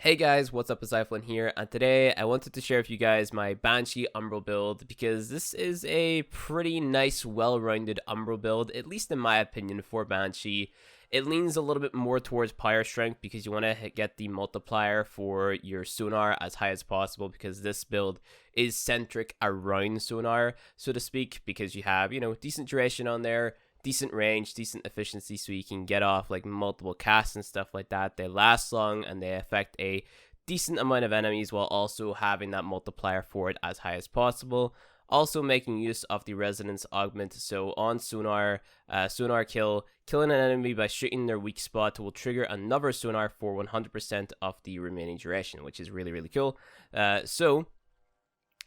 Hey guys, what's up? It's Iflin here, and today I wanted to share with you guys my Banshee Umbral build because this is a pretty nice, well-rounded Umbral build, at least in my opinion, for Banshee. It leans a little bit more towards pyre strength because you want to get the multiplier for your sonar as high as possible, because this build is centric around sonar, so to speak, because you have, decent duration on there, decent range, decent efficiency, so you can get off like multiple casts and stuff like that. They last long and they affect a decent amount of enemies while also having that multiplier for it as high as possible. Also making use of the resonance augment, so on sonar, killing an enemy by shooting their weak spot will trigger another sonar for 100% of the remaining duration, which is really, really cool. So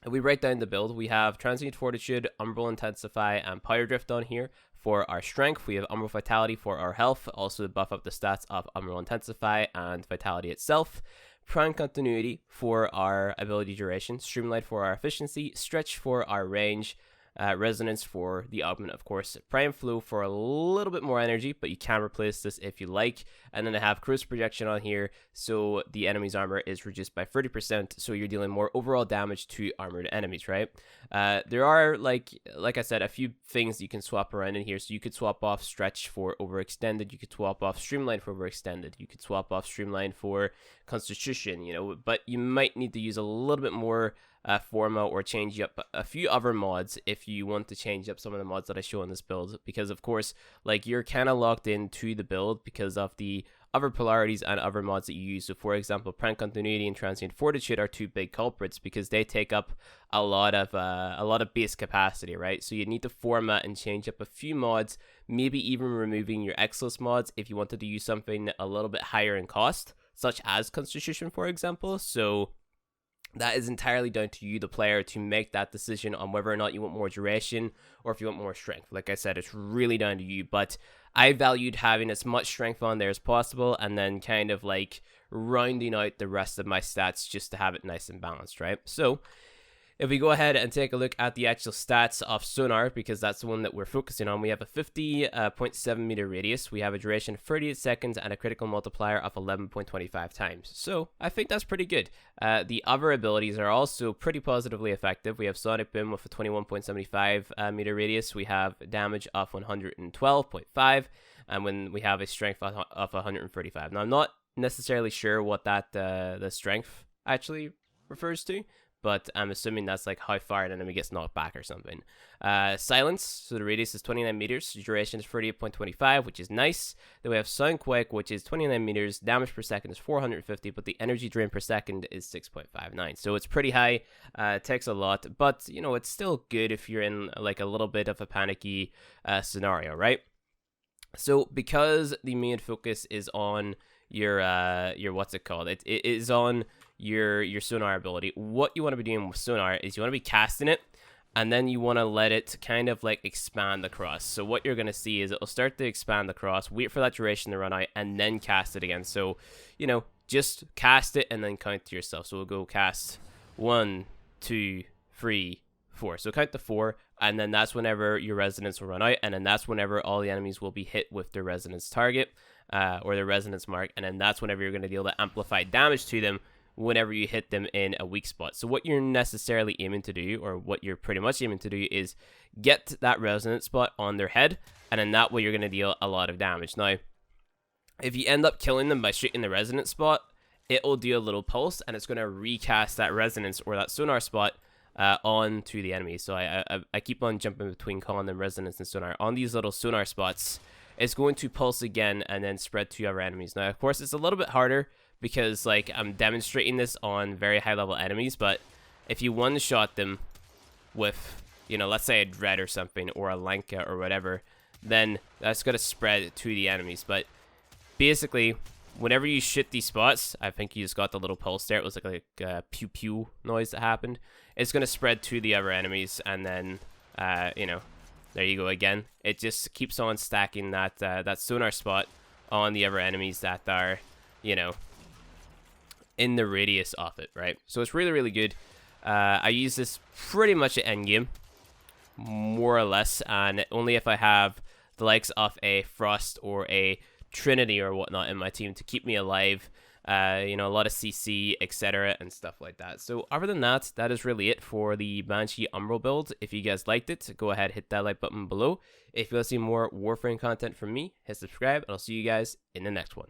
if we write down the build, we have Transient Fortitude, Umbral Intensify, and Pyre Drift on here for our strength. We have Umbral Vitality for our health, also to buff up the stats of Umbral Intensify and Vitality itself. Prime Continuity for our ability duration, Streamlight for our efficiency, Stretch for our range, Resonance for the augment, of course, Prime Flow for a little bit more energy, but you can replace this if you like. And then I have Cruise Projection on here, so the enemy's armor is reduced by 30%, so you're dealing more overall damage to armored enemies, right? There are, like I said, a few things you can swap around in here. So you could swap off Stretch for Overextended, you could swap off Streamline for Overextended, you could swap off Streamline for Constitution, but you might need to use a little bit more forma or change up a few other mods if you want to change up some of the mods that I show in this build, because of course, like, you're kind of locked into the build because of the other polarities and other mods that you use. So for example, Prime Continuity and Transient Fortitude are two big culprits because they take up a lot of base capacity, right? So you need to format and change up a few mods, maybe even removing your Exilus mods if you wanted to use something a little bit higher in cost, such as Constitution, for example. So that is entirely down to you, the player, to make that decision on whether or not you want more duration or if you want more strength. Like I said, it's really down to you, but I valued having as much strength on there as possible and then kind of like rounding out the rest of my stats just to have it nice and balanced, right? So if we go ahead and take a look at the actual stats of sonar, because that's the one that we're focusing on, we have a 50.7 meter radius, we have a duration of 38 seconds, and a critical multiplier of 11.25 times. So I think that's pretty good. The other abilities are also pretty positively effective. We have Sonic Boom with a 21.75 meter radius, we have damage of 112.5, and when we have a strength of 135. Now I'm not necessarily sure what that the strength actually refers to, but I'm assuming that's like how far an enemy gets knocked back or something. Silence, so the radius is 29 meters, duration is 38.25, which is nice. Then we have Soundquake, which is 29 meters, damage per second is 450, but the energy drain per second is 6.59. So it's pretty high, it takes a lot, but it's still good if you're in like a little bit of a panicky scenario, right? So because the main focus is on your what's it called? It is on your sonar ability. What you want to be doing with sonar is you want to be casting it, and then you want to let it kind of like expand across. So what you're going to see is it'll start to expand across, wait for that duration to run out, and then cast it again. So just cast it and then count to yourself. So we'll go cast 1, 2, 3, 4. So count to 4, and then that's whenever your resonance will run out, and then that's whenever all the enemies will be hit with their resonance target or their resonance mark, and then that's whenever you're going to deal the amplified damage to them whenever you hit them in a weak spot. So what you're necessarily aiming to do, or what you're pretty much aiming to do, is get that resonance spot on their head, and in that way you're going to deal a lot of damage. Now, if you end up killing them by shooting the resonance spot, it'll do a little pulse, and it's going to recast that resonance or that sonar spot onto the enemy. So I keep on jumping between calling them resonance and sonar. On these little sonar spots, it's going to pulse again and then spread to other enemies. Now, of course, it's a little bit harder because like I'm demonstrating this on very high level enemies, but if you one-shot them with, let's say a Dread or something, or a Lanka or whatever, then that's going to spread to the enemies. But basically, whenever you shoot these spots, I think you just got the little pulse there. It was like a pew pew noise that happened. It's going to spread to the other enemies, and then, there you go again. It just keeps on stacking that sonar spot on the other enemies that are, in the radius of it, right? So it's really, really good. I use this pretty much at endgame, more or less, and only if I have the likes of a Frost or a Trinity or whatnot in my team to keep me alive a lot of CC, etc., and stuff like that. So other than that, that is really it for the Banshee Umbral build. If you guys liked it, go ahead, hit that like button below. If you want to see more Warframe content from me, hit subscribe, and I'll see you guys in the next one.